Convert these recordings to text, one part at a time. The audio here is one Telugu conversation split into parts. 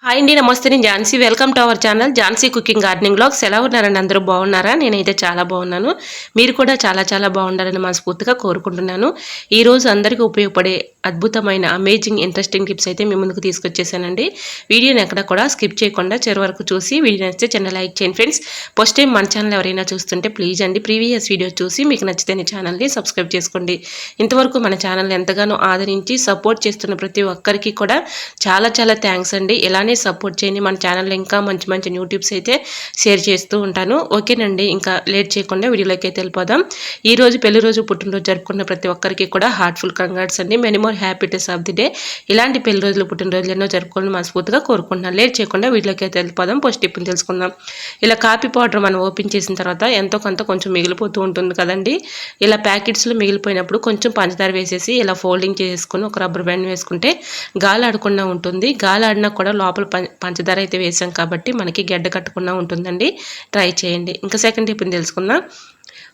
హాయ్ అండి, నమస్తే. నేను Jhansi. Welcome to our channel Jhansi cooking gardening vlogs. ఎలా ఉన్నారండి? అందరూ బాగున్నారా? నేనైతే చాలా బాగున్నాను. మీరు కూడా చాలా చాలా బాగుండాలని మనస్ఫూర్తిగా కోరుకుంటున్నాను. ఈరోజు అందరికీ ఉపయోగపడే అద్భుతమైన అమేజింగ్ ఇంట్రెస్టింగ్ టిప్స్ అయితే మీ ముందుకు తీసుకొచ్చేసానండి. వీడియోని ఎక్కడ కూడా స్కిప్ చేయకుండా చివరి వరకు చూసి వీడియో నచ్చితే చిన్న లైక్ చేయండి ఫ్రెండ్స్. ఫస్ట్ టైం మన ఛానల్ ఎవరైనా చూస్తుంటే ప్లీజ్ అండి ప్రీవియస్ వీడియో చూసి మీకు నచ్చితే ఛానల్ని సబ్స్క్రైబ్ చేసుకోండి. ఇంతవరకు మన ఛానల్ని ఎంతగానో ఆదరించి సపోర్ట్ చేస్తున్న ప్రతి ఒక్కరికి కూడా చాలా చాలా థ్యాంక్స్ అండి. ఇలానే సపోర్ట్ చేయండి. మన ఛానల్లో ఇంకా మంచి మంచి న్యూ టిప్స్ అయితే షేర్ చేస్తూ ఉంటాను. ఓకేనండి, ఇంకా లేట్ చేయకుండా వీడియోలోకి అయితే వెళ్ళిపోదాం. ఈ రోజు పెళ్లి రోజు పుట్టినరోజు జరుపుకున్న ప్రతి ఒక్కరికి కూడా హార్ట్ఫుల్ కంగ్రాట్స్ అండి. Many more happiness of the day. ఇలాంటి పెళ్లి రోజులు పుట్టినరోజులు ఎన్నో జరుపుకోవాలని మనస్ఫూర్తిగా కోరుకుంటున్నాను. లేట్ చేయకుండా వీడియోలోకి అయితే వెళ్ళిపోదాం. ఫస్ట్ టిప్ని తెలుసుకుందాం. ఇలా కాఫీ పౌడర్ మనం ఓపెన్ చేసిన తర్వాత ఎంతో కొంత కొంచెం మిగిలిపోతూ ఉంటుంది కదండి. ఇలా ప్యాకెట్స్లో మిగిలిపోయినప్పుడు కొంచెం పంచదార వేసేసి ఇలా ఫోల్డింగ్ చేసుకుని ఒక రబ్బర్ బ్యాండ్ వేసుకుంటే గాలి ఆడకుండా ఉంటుంది. గాలి ఆడినా కూడా లోపల పంచదార అయితే వేసాం కాబట్టి మనకి గడ్డ కట్టకుండా ఉంటుందండి. ట్రై చేయండి. ఇంకా సెకండ్ టిప్ని తెలుసుకుందాం.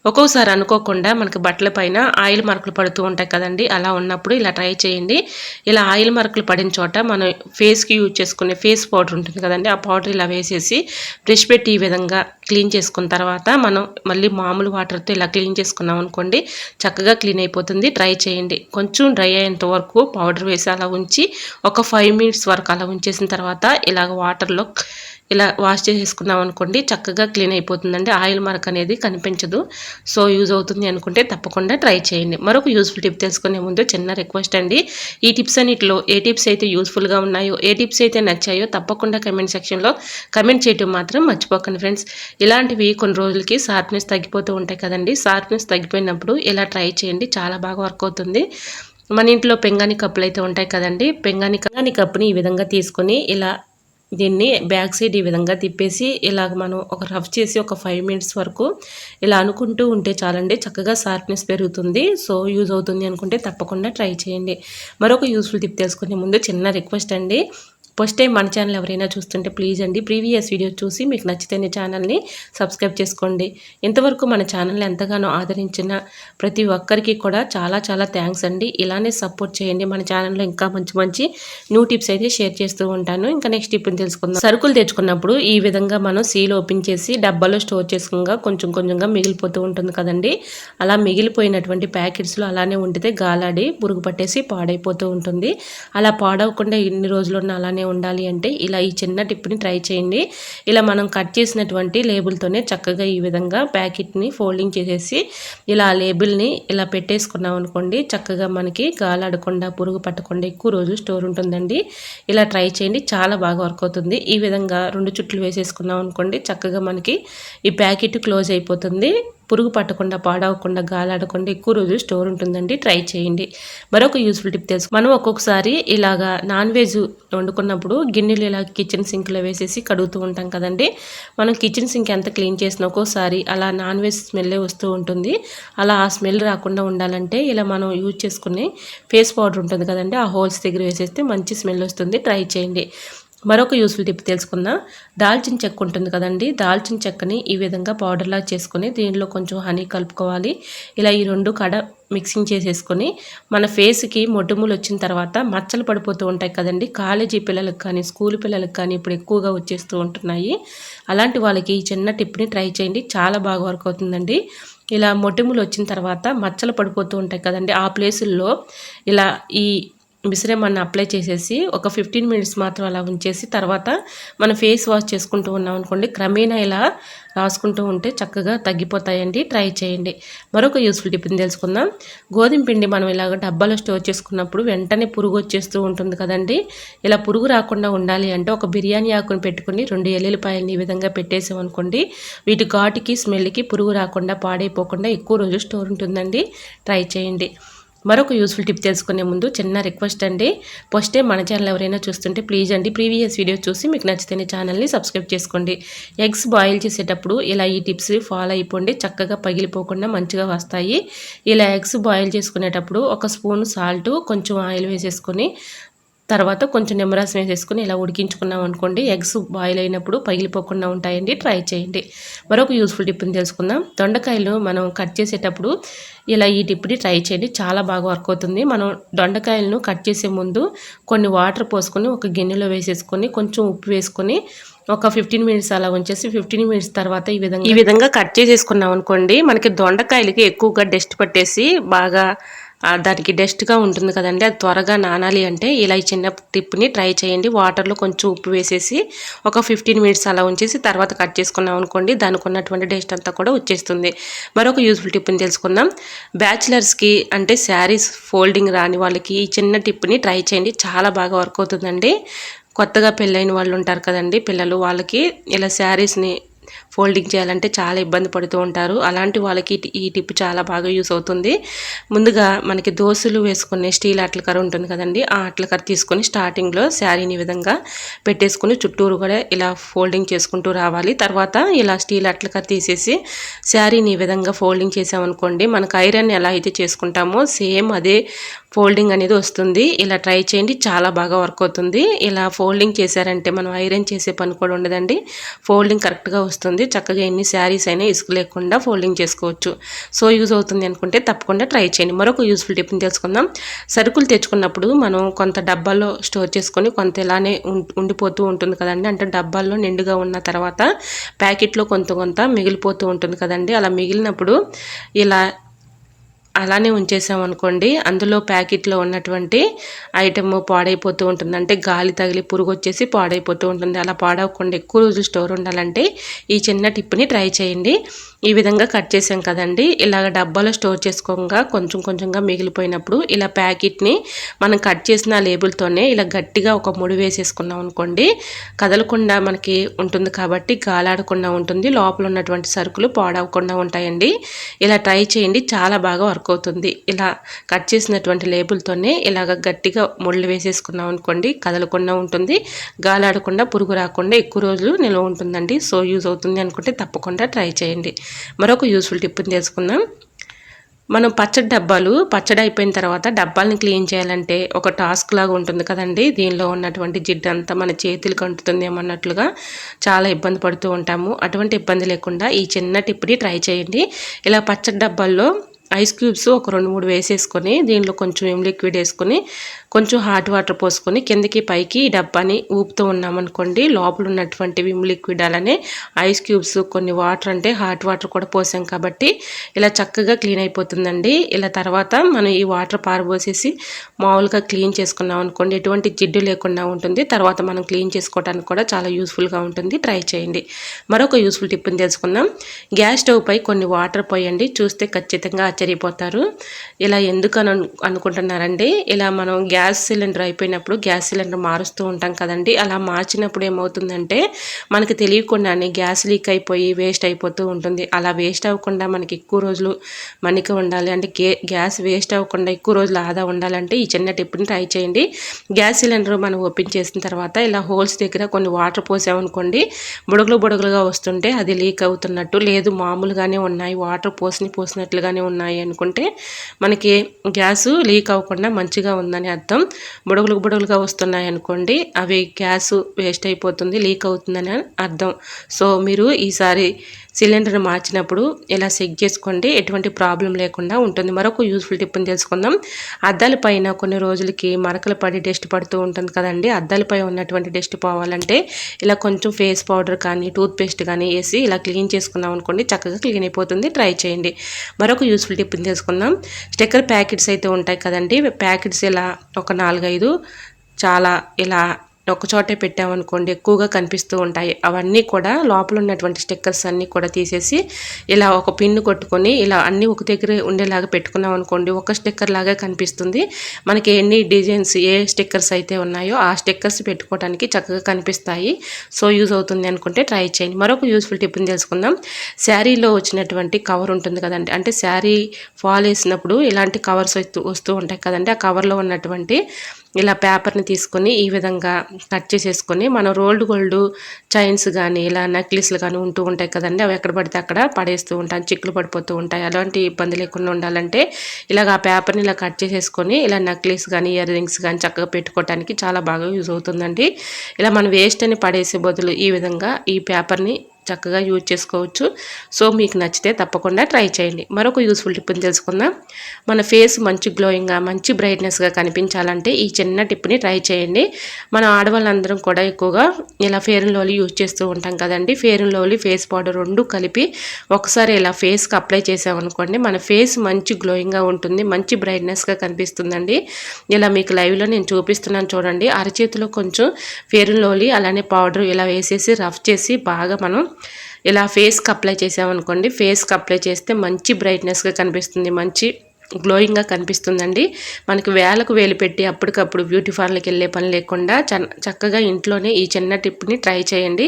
ఒక్కోసారి అనుకోకుండా మనకి బట్టల పైన ఆయిల్ మరకలు పడుతూ ఉంటాయి కదండి. అలా ఉన్నప్పుడు ఇలా ట్రై చేయండి. ఇలా ఆయిల్ మరకలు పడిన చోట మనం ఫేస్కి యూజ్ చేసుకునే ఫేస్ పౌడర్ ఉంటుంది కదండి. ఆ పౌడర్ ఇలా వేసేసి బ్రష్ పెట్టి ఈ విధంగా క్లీన్ చేసుకున్న తర్వాత మనం మళ్ళీ మామూలు వాటర్తో ఇలా క్లీన్ చేసుకున్నాం అనుకోండి, చక్కగా క్లీన్ అయిపోతుంది. ట్రై చేయండి. కొంచెం డ్రై అయ్యేంత వరకు పౌడర్ వేసి అలా ఉంచి ఒక 5 మినిట్స్ వరకు అలా ఉంచేసిన తర్వాత ఇలాగ వాటర్లో ఇలా వాష్ చేసేసుకున్నాం అనుకోండి, చక్కగా క్లీన్ అయిపోతుందండి. ఆయిల్ మార్క్ అనేది కనిపించదు. సో యూజ్ అవుతుంది అనుకుంటే తప్పకుండా ట్రై చేయండి. మరొక యూస్ఫుల్ టిప్ తెలుసుకునే ముందు చిన్న రిక్వెస్ట్ అండి. ఈ టిప్స్ అన్నిటిలో ఏ టిప్స్ అయితే యూస్ఫుల్గా ఉన్నాయో, ఏ టిప్స్ అయితే నచ్చాయో తప్పకుండా కమెంట్ సెక్షన్లో కమెంట్ చేయడం మాత్రం మర్చిపోకండి ఫ్రెండ్స్. ఇలాంటివి కొన్ని రోజులకి షార్ప్నెస్ తగ్గిపోతూ ఉంటాయి కదండి. షార్ప్నెస్ తగ్గిపోయినప్పుడు ఇలా ట్రై చేయండి. చాలా బాగా వర్క్ అవుతుంది. మన ఇంట్లో పెంగాని కప్పులు అయితే ఉంటాయి కదండి. పెంగాని కప్పుని ఈ విధంగా తీసుకొని ఇలా దీన్ని బ్యాక్ సైడ్ ఈ విధంగా తిప్పేసి ఇలాగ మనం ఒక రఫ్ చేసి ఒక 5 మినిట్స్ వరకు ఇలా అనుకుంటూ ఉంటే చాలండి, చక్కగా షార్ప్నెస్ పెరుగుతుంది. సో యూజ్ అవుతుంది అనుకుంటే తప్పకుండా ట్రై చేయండి. మరొక యూస్ఫుల్ టిప్ తెలుసుకునే ముందు చిన్న రిక్వెస్ట్ అండి. ఫస్ట్ టైం మన ఛానల్ ఎవరైనా చూస్తుంటే ప్లీజ్ అండి ప్రీవియస్ వీడియో చూసి మీకు నచ్చితే ఛానల్ని సబ్స్క్రైబ్ చేసుకోండి. ఇంతవరకు మన ఛానల్ని ఎంతగానో ఆదరించిన ప్రతి ఒక్కరికి కూడా చాలా చాలా థ్యాంక్స్ అండి. ఇలానే సపోర్ట్ చేయండి. మన ఛానల్లో ఇంకా మంచి మంచి న్యూ టిప్స్ అయితే షేర్ చేస్తూ ఉంటాను. ఇంకా నెక్స్ట్ టిప్ని తెలుసుకుందాం. సరుకులు తెచ్చుకున్నప్పుడు ఈ విధంగా మనం సీల్ ఓపెన్ చేసి డబ్బాలో స్టోర్ చేసుకుగా కొంచెం కొంచెంగా మిగిలిపోతూ ఉంటుంది కదండి. అలా మిగిలిపోయినటువంటి ప్యాకెట్స్లో అలానే ఉండితే గాలాడి పురుగు పట్టేసి పాడైపోతూ ఉంటుంది. అలా పాడవకుండా ఇన్ని రోజులు ఉన్న అలానే ఉండాలి అంటే ఇలా ఈ చిన్న టిప్ని ట్రై చేయండి. ఇలా మనం కట్ చేసినటువంటి లేబుల్తోనే చక్కగా ఈ విధంగా ప్యాకెట్ని ఫోల్డింగ్ చేసేసి ఇలా లేబుల్ని ఇలా పెట్టేసుకున్నాం అనుకోండి, చక్కగా మనకి గాలాడకుండా పురుగు పట్టకుండా ఎక్కువ రోజులు స్టోర్ ఉంటుందండి. ఇలా ట్రై చేయండి. చాలా బాగా వర్క్ అవుతుంది. ఈ విధంగా 2 చుట్లు వేసేసుకున్నాం అనుకోండి, చక్కగా మనకి ఈ ప్యాకెట్ క్లోజ్ అయిపోతుంది. పురుగు పట్టకుండా పాడవకుండా గాలాడకుండా ఎక్కువ రోజులు స్టోర్ ఉంటుందండి. ట్రై చేయండి. మరొక యూస్ఫుల్ టిప్ తెలుసు. మనం ఒక్కొక్కసారి ఇలాగా నాన్ వెజ్ వండుకున్నప్పుడు గిన్నెలు ఇలా కిచెన్ సింక్లో వేసేసి కడుగుతూ ఉంటాం కదండి. మనం కిచెన్ సింక్ ఎంత క్లీన్ చేసినా ఒక్కోసారి అలా నాన్ వెజ్ స్మెల్లే వస్తూ ఉంటుంది. అలా ఆ స్మెల్ రాకుండా ఉండాలంటే ఇలా మనం యూజ్ చేసుకునే ఫేస్ పౌడర్ ఉంటుంది కదండి, ఆ హోల్స్ దగ్గర వేసేస్తే మంచి స్మెల్ వస్తుంది. ట్రై చేయండి. మరొక యూస్ఫుల్ టిప్ తెలుసుకుందాం. దాల్చిన చెక్క ఉంటుంది కదండి, దాల్చిన చెక్కని ఈ విధంగా పౌడర్లా చేసుకొని దీనిలో కొంచెం హనీ కలుపుకోవాలి. ఇలా ఈ 2 కడ మిక్సింగ్ చేసేసుకొని మన ఫేస్కి మొటిమలు వచ్చిన తర్వాత మచ్చలు పడిపోతూ ఉంటాయి కదండి. కాలేజీ పిల్లలకు కానీ స్కూల్ పిల్లలకు కానీ ఇప్పుడు ఎక్కువగా వచ్చేస్తూ ఉంటున్నాయి. అలాంటి వాళ్ళకి ఈ చిన్న టిప్ని ట్రై చేయండి. చాలా బాగా వర్క్ అవుతుందండి. ఇలా మొటిమలు వచ్చిన తర్వాత మచ్చలు పడిపోతూ ఉంటాయి కదండి, ఆ ప్లేసుల్లో ఇలా ఈ మిశ్రమాన్ని అప్లై చేసేసి ఒక 15 మినిట్స్ మాత్రం అలా ఉంచేసి తర్వాత మనం ఫేస్ వాష్ చేసుకుంటూ ఉన్నాం అనుకోండి, క్రమేణా ఇలా రాసుకుంటూ ఉంటే చక్కగా తగ్గిపోతాయండి. ట్రై చేయండి. మరొక యూస్ఫుల్ టిప్ని తెలుసుకుందాం. గోధుమ పిండి మనం ఇలాగ డబ్బాలో స్టోర్ చేసుకున్నప్పుడు వెంటనే పురుగు వచ్చేస్తూ ఉంటుంది కదండి. ఇలా పురుగు రాకుండా ఉండాలి అంటే ఒక బిర్యానీ ఆకుని పెట్టుకుని 2 ఎల్లుల్లిపాయలని ఈ విధంగా పెట్టేసామనుకోండి, వీటి ఘాటుకి స్మెల్కి పురుగు రాకుండా పాడైపోకుండా ఎక్కువ రోజు స్టోర్ ఉంటుందండి. ట్రై చేయండి. మరొక యూస్ఫుల్ టిప్ తెలుసుకునే ముందు చిన్న రిక్వెస్ట్ అండి. ఫస్ట్ టైం మన ఛానల్ ఎవరైనా చూస్తుంటే ప్లీజ్ అండి ప్రీవియస్ వీడియో చూసి మీకు నచ్చితే ఛానల్ని సబ్స్క్రైబ్ చేసుకోండి. ఎగ్స్ బాయిల్ చేసేటప్పుడు ఇలా ఈ టిప్స్ ఫాలో అయిపోండి, చక్కగా పగిలిపోకుండా మంచిగా వస్తాయి. ఇలా ఎగ్స్ బాయిల్ చేసుకునేటప్పుడు ఒక స్పూన్ సాల్ట్ కొంచెం ఆయిల్ వేసేసుకొని తర్వాత కొంచెం నిమ్మరసం వేసేసుకొని ఇలా ఉడికించుకున్నాం అనుకోండి, ఎగ్స్ బాయిల్ అయినప్పుడు పగిలిపోకుండా ఉంటాయండి. ట్రై చేయండి. మరొక యూస్ఫుల్ టిప్ని తెలుసుకుందాం. దొండకాయలు మనం కట్ చేసేటప్పుడు ఇలా ఈ టిప్ని ట్రై చేయండి, చాలా బాగా వర్క్ అవుతుంది. మనం దొండకాయలను కట్ చేసే ముందు కొన్ని వాటర్ పోసుకొని ఒక గిన్నెలో వేసేసుకొని కొంచెం ఉప్పు వేసుకొని ఒక 15 మినిట్స్ అలా ఉంచేసి 15 మినిట్స్ తర్వాత ఈ విధంగా కట్ చేసేసుకున్నాం అనుకోండి, మనకి దొండకాయలకి ఎక్కువగా డస్ట్ పట్టేసి బాగా దానికి డస్ట్గా ఉంటుంది కదండి, అది త్వరగా నానాలి అంటే ఇలా ఈ చిన్న టిప్ని ట్రై చేయండి. వాటర్లో కొంచెం ఉప్పు వేసేసి ఒక 15 మినిట్స్ అలా ఉంచేసి తర్వాత కట్ చేసుకున్నాం అనుకోండి, దానికి ఉన్నటువంటి డస్ట్ అంతా కూడా వచ్చేస్తుంది. మరొక యూస్ఫుల్ టిప్ని తెలుసుకుందాం. బ్యాచిలర్స్కి అంటే శారీస్ ఫోల్డింగ్ రాని వాళ్ళకి ఈ చిన్న టిప్ని ట్రై చేయండి, చాలా బాగా వర్క్ అవుతుందండి. కొత్తగా పెళ్ళైన వాళ్ళు ఉంటారు కదండి పిల్లలు, వాళ్ళకి ఇలా శారీస్ని ఫోల్డింగ్ చేయాలంటే చాలా ఇబ్బంది పడుతూ ఉంటారు. అలాంటి వాళ్ళకి ఈ టిప్ చాలా బాగా యూస్ అవుతుంది. ముందుగా మనకి దోశలు వేసుకునే స్టీల్ అట్లకర్ర ఉంటుంది కదండి, ఆ అట్లకర్ర తీసుకొని స్టార్టింగ్లో శారీని విధంగా పెట్టేసుకుని చుట్టూరు కూడా ఇలా ఫోల్డింగ్ చేసుకుంటూ రావాలి. తర్వాత ఇలా స్టీల్ అట్లకర్ర తీసేసి శారీని ఈ విధంగా ఫోల్డింగ్ చేసామనుకోండి, మనకు ఐరన్ ఎలా అయితే చేసుకుంటామో సేమ్ అదే ఫోల్డింగ్ అనేది వస్తుంది. ఇలా ట్రై చేయండి, చాలా బాగా వర్క్ అవుతుంది. ఇలా ఫోల్డింగ్ చేశారంటే మనం ఐరన్ చేసే పని కూడా ఉండదండి, ఫోల్డింగ్ కరెక్ట్గా వస్తుంది. చక్కగా ఎన్ని శారీస్ అయినా ఇసుక లేకుండా ఫోల్డింగ్ చేసుకోవచ్చు. సో యూజ్ అవుతుంది అనుకుంటే తప్పకుండా ట్రై చేయండి. మరొక యూస్ఫుల్ టిప్ని తెలుసుకుందాం. సరుకులు తెచ్చుకున్నప్పుడు మనం కొంత డబ్బాల్లో స్టోర్ చేసుకొని కొంత ఇలానే ఉండిపోతూ ఉంటుంది కదండి, అంటే డబ్బాల్లో నిండుగా ఉన్న తర్వాత ప్యాకెట్లో కొంత మిగిలిపోతూ ఉంటుంది కదండి, అలా మిగిలినప్పుడు ఇలా అలానే ఉంచేసామనుకోండి, అందులో ప్యాకెట్లో ఉన్నటువంటి ఐటమ్ పాడైపోతూ ఉంటుంది, అంటే గాలి తగిలి పురుగు వచ్చేసి పాడైపోతూ ఉంటుంది. అలా పాడవకుండా ఎక్కువ రోజులు స్టోర్ ఉండాలంటే ఈ చిన్న టిప్ని ట్రై చేయండి. ఈ విధంగా కట్ చేసాం కదండి, ఇలాగ డబ్బాలో స్టోర్ చేసుకోగా కొంచెంగా మిగిలిపోయినప్పుడు ఇలా ప్యాకెట్ని మనం కట్ చేసిన లేబుల్తోనే ఇలా గట్టిగా ఒక ముడి వేసేసుకున్నాం అనుకోండి, కదలకుండా మనకి ఉంటుంది కాబట్టి గాలాడకుండా ఉంటుంది, లోపల ఉన్నటువంటి సరుకులు పాడవకుండా ఉంటాయండి. ఇలా ట్రై చేయండి, చాలా బాగా వర్క్ అవుతుంది. ఇలా కట్ చేసినటువంటి లేబుల్తోనే ఇలాగ గట్టిగా ముళ్ళు వేసేసుకున్నాం అనుకోండి, కదలకుండా ఉంటుంది, గాలాడకుండా పురుగు రాకుండా ఎక్కువ రోజులు నిల్వ ఉంటుందండి. సో యూజ్ అవుతుంది అనుకుంటే తప్పకుండా ట్రై చేయండి. మరొక యూస్ఫుల్ టిప్ని తెలుసుకుందాం. మనం పచ్చడి అయిపోయిన తర్వాత డబ్బాలని క్లీన్ చేయాలంటే ఒక టాస్క్ లాగా ఉంటుంది కదండి, దీనిలో ఉన్నటువంటి జిడ్డు అంతా మన చేతులకు అంటుతుందేమో అన్నట్లుగా చాలా ఇబ్బంది పడుతూ ఉంటాము. అటువంటి ఇబ్బంది లేకుండా ఈ చిన్న టిప్ని ట్రై చేయండి. ఇలా పచ్చడి డబ్బాల్లో ఐస్ క్యూబ్స్ ఒక 2-3 వేసేసుకొని దీనిలో కొంచెం విమ్ లిక్విడ్ వేసుకొని కొంచెం హాట్ వాటర్ పోసుకొని కిందకి పైకి ఈ డబ్బాని ఊపుతూ ఉన్నామనుకోండి, లోపల ఉన్నటువంటి విమ్ లిక్విడ్ అలానే ఐస్ క్యూబ్స్ కొన్ని వాటర్ అంటే హాట్ వాటర్ కూడా పోసాం కాబట్టి ఇలా చక్కగా క్లీన్ అయిపోతుందండి. ఇలా తర్వాత మనం ఈ వాటర్ పారబోసేసి మామూలుగా క్లీన్ చేసుకున్నాం అనుకోండి, ఎటువంటి జిడ్డు లేకుండా ఉంటుంది. తర్వాత మనం క్లీన్ చేసుకోవడానికి కూడా చాలా యూస్ఫుల్గా ఉంటుంది. ట్రై చేయండి. మరొక యూస్ఫుల్ టిప్ని తెలుసుకుందాం. గ్యాస్ స్టవ్ పై కొన్ని వాటర్ పోయండి, చూస్తే ఖచ్చితంగా ఆశ్చర్యపోతారు. ఇలా ఎందుకు అనుకుంటున్నారండి, ఇలా మనం గ్యాస్ సిలిండర్ అయిపోయినప్పుడు గ్యాస్ సిలిండర్ మారుస్తూ ఉంటాం కదండి, అలా మార్చినప్పుడు ఏమవుతుందంటే మనకి తెలియకుండానే గ్యాస్ లీక్ అయిపోయి వేస్ట్ అయిపోతూ ఉంటుంది. అలా వేస్ట్ అవ్వకుండా మనకి ఎక్కువ రోజులు మన్నిక ఉండాలి అంటే గ్యాస్ వేస్ట్ అవ్వకుండా ఎక్కువ రోజులు ఆదా ఉండాలంటే ఈ చిన్న టిప్ని ట్రై చేయండి. గ్యాస్ సిలిండర్ మనం ఓపెన్ చేసిన తర్వాత ఇలా హోల్స్ దగ్గర కొన్ని వాటర్ పోసామనుకోండి, బుడగలుగా వస్తుంటే అది లీక్ అవుతున్నట్టు, లేదు మామూలుగానే ఉన్నాయి వాటర్ పోసినట్లుగానే ఉన్నాయి అనుకుంటే మనకి గ్యాస్ లీక్ అవ్వకుండా మంచిగా ఉందని అర్థం. బుడగలుగా వస్తున్నాయి అనుకోండి, అవి గ్యాస్ వేస్ట్ అయిపోతుంది, లీక్ అవుతుందని అర్థం. సో మీరు ఈసారి సిలిండర్ మార్చినప్పుడు ఇలా చెక్ చేసుకోండి, ఎటువంటి ప్రాబ్లం లేకుండా ఉంటుంది. మరొక యూస్ఫుల్ టిప్ని తెలుసుకుందాం. అద్దాల పైన కొన్ని రోజులకి మరకలు పడి డస్ట్ పడుతూ ఉంటుంది కదండి, అద్దాలపై ఉన్నటువంటి డస్ట్ పోవాలంటే ఇలా కొంచెం ఫేస్ పౌడర్ కానీ టూత్పేస్ట్ కానీ వేసి ఇలా క్లీన్ చేసుకున్నాం అనుకోండి, చక్కగా క్లీన్ అయిపోతుంది. ట్రై చేయండి. మరొక యూస్ఫుల్ టిప్ని తెలుసుకుందాం. స్టిక్కర్ ప్యాకెట్స్ అయితే ఉంటాయి కదండి, ప్యాకెట్స్ ఇలా ఒక 4-5 చాలా ఇలా ఒకచోటే పెట్టామనుకోండి ఎక్కువగా కనిపిస్తూ ఉంటాయి. అవన్నీ కూడా లోపల ఉన్నటువంటి స్టిక్కర్స్ అన్నీ కూడా తీసేసి ఇలా ఒక పిన్ను కొట్టుకొని ఇలా అన్నీ ఒక దగ్గర ఉండేలాగా పెట్టుకున్నాం అనుకోండి, ఒక స్టిక్కర్ లాగా కనిపిస్తుంది. మనకి ఎన్ని డిజైన్స్ ఏ స్టిక్కర్స్ అయితే ఉన్నాయో ఆ స్టిక్కర్స్ పెట్టుకోవడానికి చక్కగా కనిపిస్తాయి. సో యూజ్ అవుతుంది అనుకుంటే ట్రై చేయండి. మరొక యూస్ఫుల్ టిప్ని తెలుసుకుందాం. శారీలో వచ్చినటువంటి కవర్ ఉంటుంది కదండి, అంటే శారీ ఫాల్ వేసినప్పుడు ఇలాంటి కవర్స్ వస్తూ ఉంటాయి కదండి, ఆ కవర్లో ఉన్నటువంటి ఇలా పేపర్ని తీసుకొని ఈ విధంగా కట్ చేసేసుకొని మనం రోల్డ్ గోల్డ్ చైన్స్ కానీ ఇలా నెక్లెస్లు కానీ ఉంటూ ఉంటాయి కదండి, అవి ఎక్కడ పడితే అక్కడ పడేస్తూ ఉంటాను, చిక్కులు పడిపోతూ ఉంటాయి. అలాంటి ఇబ్బంది లేకుండా ఉండాలంటే ఇలాగ ఆ పేపర్ని ఇలా కట్ చేసేసుకొని ఇలా నెక్లెస్ కానీ ఇయర్ రింగ్స్ కానీ చక్కగా పెట్టుకోవడానికి చాలా బాగా యూజ్ అవుతుందండి. ఇలా మనం వేస్ట్ అని పడేసే బదులు ఈ విధంగా ఈ పేపర్ని చక్కగా యూజ్ చేసుకోవచ్చు. సో మీకు నచ్చితే తప్పకుండా ట్రై చేయండి. మరొక యూస్ఫుల్ టిప్ని తెలుసుకుందాం. మన ఫేస్ మంచి గ్లోయింగ్గా మంచి బ్రైట్నెస్గా కనిపించాలంటే ఈ చిన్న టిప్ని ట్రై చేయండి. మన ఆడవాళ్ళందరం కూడా ఎక్కువగా ఇలా ఫెయిర్ అండ్ లవ్లీ యూజ్ చేస్తూ ఉంటాం కదండి. Fair and lovely face powder రెండు కలిపి ఒకసారి ఇలా ఫేస్కి అప్లై చేసామనుకోండి, మన ఫేస్ మంచి గ్లోయింగ్గా ఉంటుంది, మంచి బ్రైట్నెస్గా కనిపిస్తుందండి. ఇలా మీకు లైవ్లో నేను చూపిస్తున్నాను చూడండి. అరచేతిలో కొంచెం ఫెయిర్ అండ్ లవ్లీ అలానే పౌడర్ ఇలా వేసేసి రఫ్ చేసి బాగా మనం ఇలా ఫేస్కి అప్లై చేసామనుకోండి, ఫేస్కి అప్లై చేస్తే మంచి బ్రైట్నెస్గా కనిపిస్తుంది, మంచి గ్లోయింగ్గా కనిపిస్తుందండి. మనకి వేలకు వేలు పెట్టి అప్పటికప్పుడు బ్యూటీ పార్లర్కి వెళ్ళే పని లేకుండా చక్కగా ఇంట్లోనే ఈ చిన్న టిప్ని ట్రై చేయండి.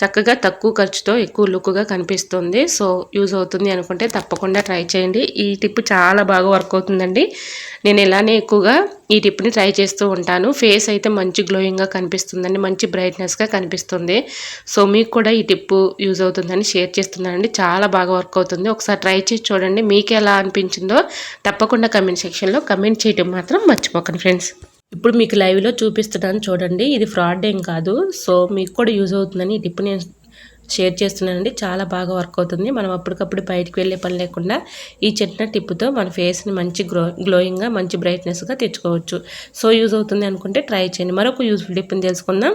చక్కగా తక్కువ ఖర్చుతో ఎక్కువ లుక్గా కనిపిస్తుంది. సో యూజ్ అవుతుంది అనుకుంటే తప్పకుండా ట్రై చేయండి. ఈ టిప్ చాలా బాగా వర్క్ అవుతుందండి. నేను ఇలానే ఎక్కువగా ఈ టిప్ని ట్రై చేస్తూ ఉంటాను. ఫేస్ అయితే మంచి గ్లోయింగ్గా కనిపిస్తుందండి, మంచి బ్రైట్నెస్గా కనిపిస్తుంది. సో మీకు కూడా ఈ టిప్ యూజ్ అవుతుందని షేర్ చేస్తున్నానండి. చాలా బాగా వర్క్ అవుతుంది. ఒకసారి ట్రై చేసి చూడండి. మీకు ఎలా అనిపించిందో తప్పకుండా కమెంట్ సెక్షన్లో కమెంట్ చేయడం మాత్రం మర్చిపోకండి ఫ్రెండ్స్. ఇప్పుడు మీకు లైవ్లో చూపిస్తున్నాను చూడండి. ఇది ఫ్రాడ్ ఏం కాదు. సో మీకు కూడా యూజ్ అవుతుందని ఈ టిప్ నేను షేర్ చేస్తున్నానండి. చాలా బాగా వర్క్ అవుతుంది. మనం అప్పటికప్పుడు బయటికి వెళ్ళే పని లేకుండా ఈ చిన్న టిప్తో మన ఫేస్ని మంచి గ్లోయింగ్గా మంచి బ్రైట్నెస్గా తెచ్చుకోవచ్చు. సో యూజ్ అవుతుంది అనుకుంటే ట్రై చేయండి. మరొక యూజ్ఫుల్ టిప్ని తెలుసుకుందాం.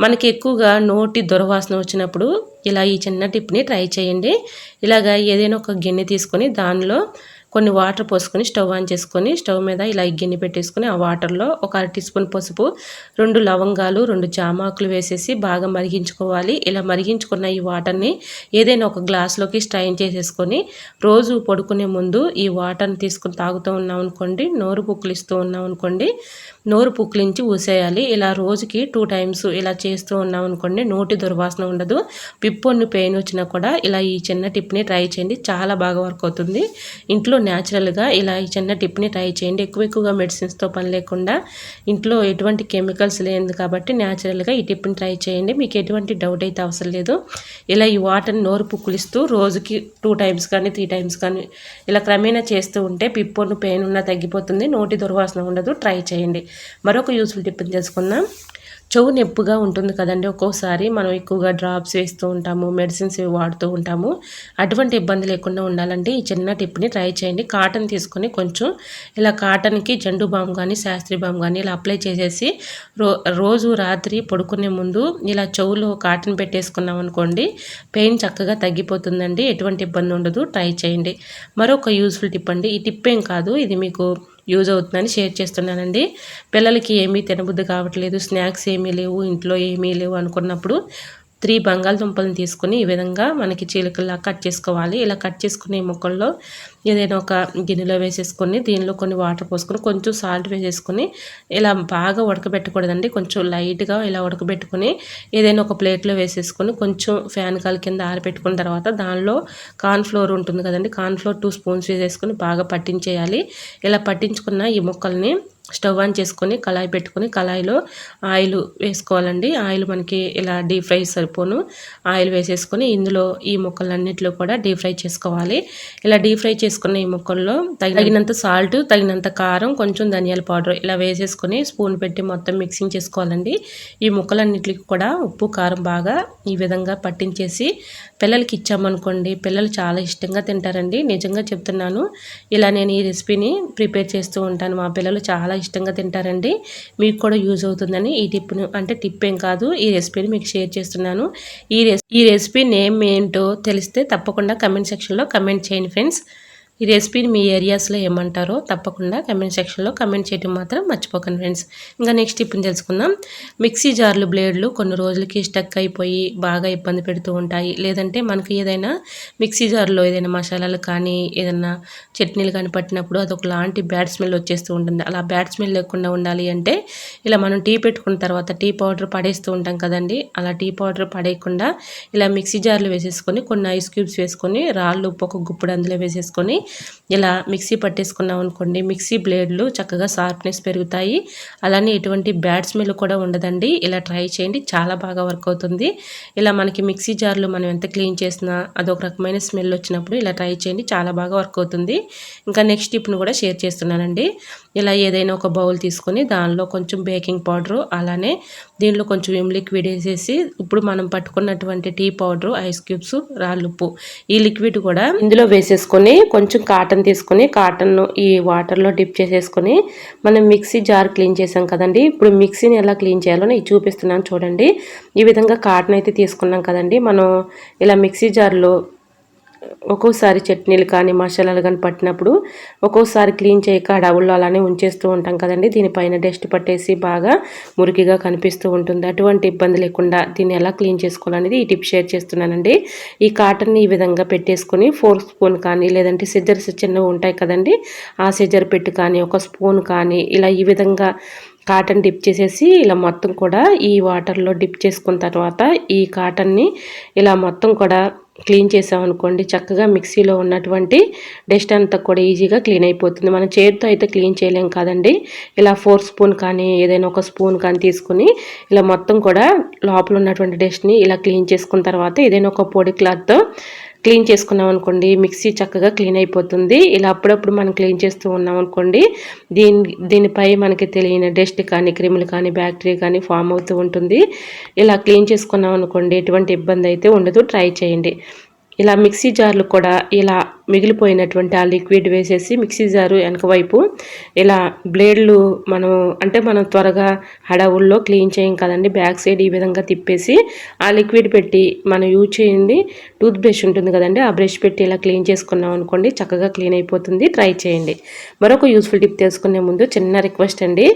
మనకి ఎక్కువగా నోటి దుర్వాసన వచ్చినప్పుడు ఇలా ఈ చిన్న టిప్ని ట్రై చేయండి. ఇలాగా ఏదైనా ఒక గిన్నె తీసుకొని దానిలో కొన్ని వాటర్ పోసుకొని స్టవ్ ఆన్ చేసుకొని స్టవ్ మీద ఇలా గిన్నె పెట్టేసుకొని ఆ వాటర్లో ఒక 1 టీ స్పూన్ పసుపు, 2 లవంగాలు, 2 జామాకులు వేసేసి బాగా మరిగించుకోవాలి. ఇలా మరిగించుకున్న ఈ వాటర్ని ఏదైనా ఒక గ్లాస్లోకి స్ట్రైన్ చేసేసుకొని రోజు పడుకునే ముందు ఈ వాటర్ని తీసుకొని తాగుతూ ఉన్నాం అనుకోండి, నోరు పుక్కిలిస్తూ ఉన్నాం అనుకోండి, నోరు పుక్కిలించి ఊసేయాలి. ఇలా రోజుకి 2 టైమ్స్ ఇలా చేస్తూ ఉన్నాం అనుకోండి, నోటి దుర్వాసన ఉండదు. పిప్పొన్ను పెయిన్ వచ్చినా కూడా ఇలా ఈ చిన్న టిప్ని ట్రై చేయండి. చాలా బాగా వర్క్ అవుతుంది. ఇంట్లో న్యాచురల్గా ఇలా ఈ చిన్న టిప్ని ట్రై చేయండి. ఎక్కువగా మెడిసిన్స్తో పని లేకుండా ఇంట్లో ఎటువంటి కెమికల్స్ లేదు కాబట్టి న్యాచురల్గా ఈ టిప్ని ట్రై చేయండి. మీకు ఎటువంటి డౌట్ అయితే అవసరం లేదు. ఇలా ఈ వాటర్ని నోరు పుక్కిలిస్తూ రోజుకి 2 టైమ్స్ కానీ 3 టైమ్స్ కానీ ఇలా క్రమేణా చేస్తూ ఉంటే పిప్పొన్ను పెయిన్ ఉన్నా తగ్గిపోతుంది, నోటి దుర్వాసన ఉండదు. ట్రై చేయండి. మరొక యూస్ఫుల్ టిప్ని తెలుసుకుందాం. చెవు నొప్పిగా ఉంటుంది కదండి, ఒక్కోసారి మనం ఎక్కువగా డ్రాప్స్ వేస్తూ ఉంటాము, మెడిసిన్స్ వాడుతూ ఉంటాము. అటువంటి ఇబ్బంది లేకుండా ఉండాలంటే ఈ చిన్న టిప్ని ట్రై చేయండి. కాటన్ తీసుకొని కొంచెం ఇలా కాటన్కి జండు బామ్ కానీ శాస్త్రీ బామ్ కానీ ఇలా అప్లై చేసేసి రోజు రాత్రి పడుకునే ముందు ఇలా చెవులో కాటన్ పెట్టేసుకున్నాం అనుకోండి, పెయిన్ చక్కగా తగ్గిపోతుందండి. ఎటువంటి ఇబ్బంది ఉండదు. ట్రై చేయండి. మరొక యూస్ఫుల్ టిప్ అండి. ఈ టిప్ ఏం కాదు, ఇది మీకు యూజ్ అవుతుందని షేర్ చేస్తున్నానండి. పిల్లలకి ఏమీ తినబుద్ధి కావట్లేదు, స్నాక్స్ ఏమీ లేవు, ఇంట్లో ఏమీ లేవు అనుకున్నప్పుడు 3 బంగాళదుంపలను తీసుకొని ఈ విధంగా మనకి చీలికల్లా కట్ చేసుకోవాలి. ఇలా కట్ చేసుకునే ముక్కల్లో ఏదైనా ఒక గిన్నెలో వేసేసుకొని దీనిలో కొన్ని వాటర్ పోసుకొని కొంచెం సాల్ట్ వేసేసుకొని ఇలా బాగా ఉడకబెట్టకూడదండి, కొంచెం లైట్గా ఇలా ఉడకబెట్టుకొని ఏదైనా ఒక ప్లేట్లో వేసేసుకొని కొంచెం ఫ్యాన్ గాలి కింద ఆరబెట్టుకున్న తర్వాత దానిలో కార్న్ఫ్లోర్ ఉంటుంది కదండి, కార్న్ఫ్లోర్ 2 స్పూన్స్ వేసేసుకొని బాగా పట్టించేయాలి. ఇలా పట్టించుకున్న ఈ ముక్కల్ని స్టవ్ ఆన్ చేసుకొని కళాయి పెట్టుకొని కళాయిలో ఆయిల్ వేసుకోవాలండి. ఆయిల్ మనకి ఇలా డీప్ ఫ్రై సరిపోను ఆయిల్ వేసేసుకొని ఇందులో ఈ ముక్కలన్నిటిలో కూడా డీప్ ఫ్రై చేసుకోవాలి. ఇలా డీప్ ఫ్రై చేసుకున్న ఈ ముక్కల్లో తగినంత సాల్ట్, తగినంత కారం, కొంచెం ధనియాల పౌడర్ ఇలా వేసేసుకొని స్పూన్ పెట్టి మొత్తం మిక్సింగ్ చేసుకోవాలండి. ఈ ముక్కలన్నిటికి కూడా ఉప్పు కారం బాగా ఈ విధంగా పట్టించేసి పిల్లలకి ఇచ్చామనుకోండి, పిల్లలు చాలా ఇష్టంగా తింటారండి. నిజంగా చెప్తున్నాను. ఇలా నేను ఈ రెసిపీని ప్రిపేర్ చేస్తూ ఉంటాను. మా పిల్లలు చాలా ఇష్టంగా తింటారండి. మీకు కూడా యూజ్ అవుతుందని ఈ టిప్ను, అంటే టిప్ ఏం కాదు, ఈ రెసిపీని మీకు షేర్ చేస్తున్నాను. ఈ రెసిపీ నేమ్ ఏంటో తెలిస్తే తప్పకుండా కమెంట్ సెక్షన్లో కమెంట్ చేయండి ఫ్రెండ్స్. ఈ రెసిపీని మీ ఏరియాస్లో ఏమంటారో తప్పకుండా కమెంట్ సెక్షన్లో కమెంట్ చేయడం మాత్రం మర్చిపోకండి ఫ్రెండ్స్. ఇంకా నెక్స్ట్ టిప్ని తెలుసుకుందాం. మిక్సీ జార్లు బ్లేడ్లు కొన్ని రోజులకి స్టక్ అయిపోయి బాగా ఇబ్బంది పెడుతూ ఉంటాయి. లేదంటే మనకి ఏదైనా మిక్సీ జార్లో ఏదైనా మసాలాలు కానీ ఏదైనా చట్నీలు కానీ పట్టినప్పుడు అదొక లాంటి బ్యాడ్ స్మెల్ వచ్చేస్తూ ఉంటుంది. అలా బ్యాడ్ స్మెల్ లేకుండా ఉండాలి అంటే ఇలా మనం టీ పెట్టుకున్న తర్వాత టీ పౌడర్ పడేస్తూ ఉంటాం కదండి, అలా టీ పౌడర్ పడేయకుండా ఇలా మిక్సీ జార్లు వేసేసుకొని కొన్ని ఐస్ క్యూబ్స్ వేసుకొని రాళ్ళు ఉప్పు ఒక గుప్పుడు అందులో వేసేసుకొని ఇలా మిక్సీ పట్టేసుకున్నాం అనుకోండి, మిక్సీ బ్లేడ్లు చక్కగా షార్ప్నెస్ పెరుగుతాయి. అలానే ఎటువంటి బ్యాడ్ స్మెల్ కూడా ఉండదండి. ఇలా ట్రై చేయండి, చాలా బాగా వర్క్ అవుతుంది. ఇలా మనకి మిక్సీ జార్లు మనం ఎంత క్లీన్ చేసినా అదొక రకమైన స్మెల్ వచ్చినప్పుడు ఇలా ట్రై చేయండి, చాలా బాగా వర్క్ అవుతుంది. ఇంకా నెక్స్ట్ టిప్ను కూడా షేర్ చేస్తున్నానండి. ఇలా ఏదైనా ఒక బౌల్ తీసుకొని దానిలో కొంచెం బేకింగ్ పౌడరు, అలానే దీనిలో కొంచెం లిక్విడ్ వేసేసి ఇప్పుడు మనం పట్టుకున్నటువంటి టీ పౌడరు, ఐస్ క్యూబ్స్, రాళ్ళుప్పు, ఈ లిక్విడ్ కూడా ఇందులో వేసేసుకొని కొంచెం కాటన్ తీసుకొని కాటన్ను ఈ వాటర్లో డిప్ చేసేసుకొని మనం మిక్సీ జార్ క్లీన్ చేసాం కదండి. ఇప్పుడు మిక్సీని ఎలా క్లీన్ చేయాలో నేను చూపిస్తున్నాను చూడండి. ఈ విధంగా కాటన్ అయితే తీసుకున్నాం కదండి. మనం ఇలా మిక్సీ జార్లో ఒక్కోసారి చట్నీలు కానీ మసాలాలు కానీ పట్టినప్పుడు ఒక్కోసారి క్లీన్ చేయక అడవుల్లో అలానే ఉంచేస్తూ ఉంటాం కదండి. దీనిపైన డస్ట్ పట్టేసి బాగా మురికిగా కనిపిస్తూ ఉంటుంది. అటువంటి ఇబ్బంది లేకుండా దీన్ని ఎలా క్లీన్ చేసుకోవాలనేది ఈ టిప్ షేర్ చేస్తున్నానండి. ఈ కాటన్ని ఈ విధంగా పెట్టేసుకొని 4 స్పూన్ కానీ లేదంటే సిజర్స్ చిన్నవి ఉంటాయి కదండి, ఆ సిజర్ పెట్టి కానీ ఒక స్పూన్ కానీ ఇలా ఈ విధంగా కాటన్ డిప్ చేసేసి ఇలా మొత్తం కూడా ఈ వాటర్లో డిప్ చేసుకున్న తర్వాత ఈ కాటన్ని ఇలా మొత్తం కూడా క్లీన్ చేసామనుకోండి, చక్కగా మిక్సీలో ఉన్నటువంటి డస్ట్ అంతా కూడా ఈజీగా క్లీన్ అయిపోతుంది. మనం చేతితో అయితే క్లీన్ చేయలేం కదండి. ఇలా 4 స్పూన్ కానీ ఏదైనా ఒక స్పూన్ కానీ తీసుకుని ఇలా మొత్తం కూడా లోపల ఉన్నటువంటి డస్ట్ని ఇలా క్లీన్ చేసుకున్న తర్వాత ఏదైనా ఒక పొడి క్లాత్తో క్లీన్ చేసుకున్నాం అనుకోండి, మిక్సీ చక్కగా క్లీన్ అయిపోతుంది. ఇలా అప్పుడప్పుడు మనం క్లీన్ చేస్తూ ఉన్నాం అనుకోండి, దీనిపై మనకి తెలియని డస్ట్ కానీ క్రిములు కానీ బ్యాక్టీరియా కానీ ఫామ్ అవుతూ ఉంటుంది. ఇలా క్లీన్ చేసుకున్నాం అనుకోండి, ఎటువంటి ఇబ్బంది అయితే ఉండదు. ట్రై చేయండి. ఇలా మిక్సీ జార్లు కూడా ఇలా మిగిలిపోయినటువంటి ఆ లిక్విడ్ వేసేసి మిక్సీ జారు వెనక వైపు ఇలా బ్లేడ్లు మనం త్వరగా హడావుల్లో క్లీన్ చేయం కదండి, బ్యాక్ సైడ్ ఈ విధంగా తిప్పేసి ఆ లిక్విడ్ పెట్టి మనం యూజ్ చేయండి. టూత్ బ్రష్ ఉంటుంది కదండి, ఆ బ్రష్ పెట్టి ఇలా క్లీన్ చేసుకున్నాం అనుకోండి, చక్కగా క్లీన్ అయిపోతుంది. ట్రై చేయండి. మరొక యూస్ఫుల్ టిప్ తెలుసుకునే ముందు చిన్న రిక్వెస్ట్ అండి.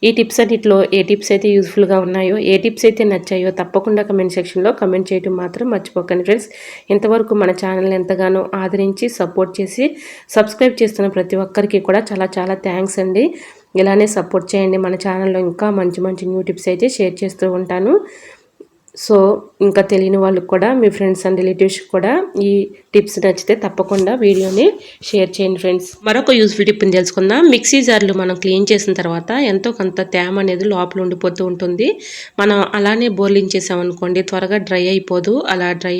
ఈ టిప్స్ అన్నిటిలో ఏ టిప్స్ అయితే యూస్ఫుల్గా ఉన్నాయో, ఏ టిప్స్ అయితే నచ్చాయో తప్పకుండా కమెంట్ సెక్షన్లో కమెంట్ చేయడం మాత్రం మర్చిపోకండి ఫ్రెండ్స్. ఇంతవరకు మన ఛానల్ని ఎంతగానో ఆదరించి సపోర్ట్ చేసి సబ్స్క్రైబ్ చేస్తున్న ప్రతి ఒక్కరికి కూడా చాలా చాలా థ్యాంక్స్ అండి. ఇలానే సపోర్ట్ చేయండి. మన ఛానల్లో ఇంకా మంచి మంచి న్యూ టిప్స్ అయితే షేర్ చేస్తూ ఉంటాను. సో ఇంకా తెలియని వాళ్ళకి కూడా మీ ఫ్రెండ్స్ అండ్ రిలేటివ్స్కి కూడా ఈ టిప్స్ నచ్చితే తప్పకుండా వీడియోని షేర్ చేయండి ఫ్రెండ్స్. మరొక యూస్ఫుల్ టిప్ని తెలుసుకుందాం. మిక్సీ జార్లు మనం క్లీన్ చేసిన తర్వాత ఎంతో కొంత తేమ అనేది లోపల ఉండిపోతూ ఉంటుంది. మనం అలానే బోర్లించేసామనుకోండి, త్వరగా డ్రై అయిపోదు. అలా డ్రై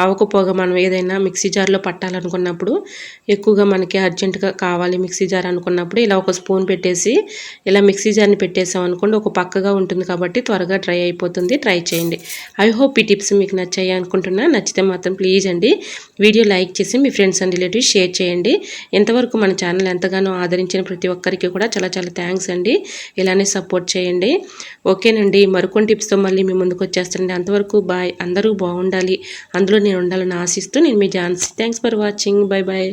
అవ్వకపోగా మనం ఏదైనా మిక్సీ జార్లో పట్టాలనుకున్నప్పుడు, ఎక్కువగా మనకి అర్జెంటుగా కావాలి మిక్సీ జార్ అనుకున్నప్పుడు ఇలా ఒక స్పూన్ పెట్టేసి ఇలా మిక్సీ జార్ని పెట్టేసామనుకోండి, ఒక పక్కగా ఉంటుంది కాబట్టి త్వరగా డ్రై అయిపోతుంది. ట్రై చేయండి. ఐ హోప్ ఈ టిప్స్ మీకు నచ్చాయి అనుకుంటున్నా. నచ్చితే మాత్రం ప్లీజ్ అండి వీడియో లైక్ చేసి మీ ఫ్రెండ్స్ అండ్ రిలేటివ్స్ షేర్ చేయండి. ఇంతవరకు మన ఛానల్ ఎంతగానో ఆదరించిన ప్రతి ఒక్కరికి కూడా చాలా చాలా థ్యాంక్స్ అండి. ఇలానే సపోర్ట్ చేయండి. ఓకేనండి, మరికొన్ని టిప్స్తో మళ్ళీ మీ ముందుకు వచ్చేస్తానండి. అంతవరకు బాయ్. అందరూ బాగుండాలి, అందులో నేను ఉండాలని ఆశిస్తూ నేను మీ Jhansi. Thanks for watching. Bye bye.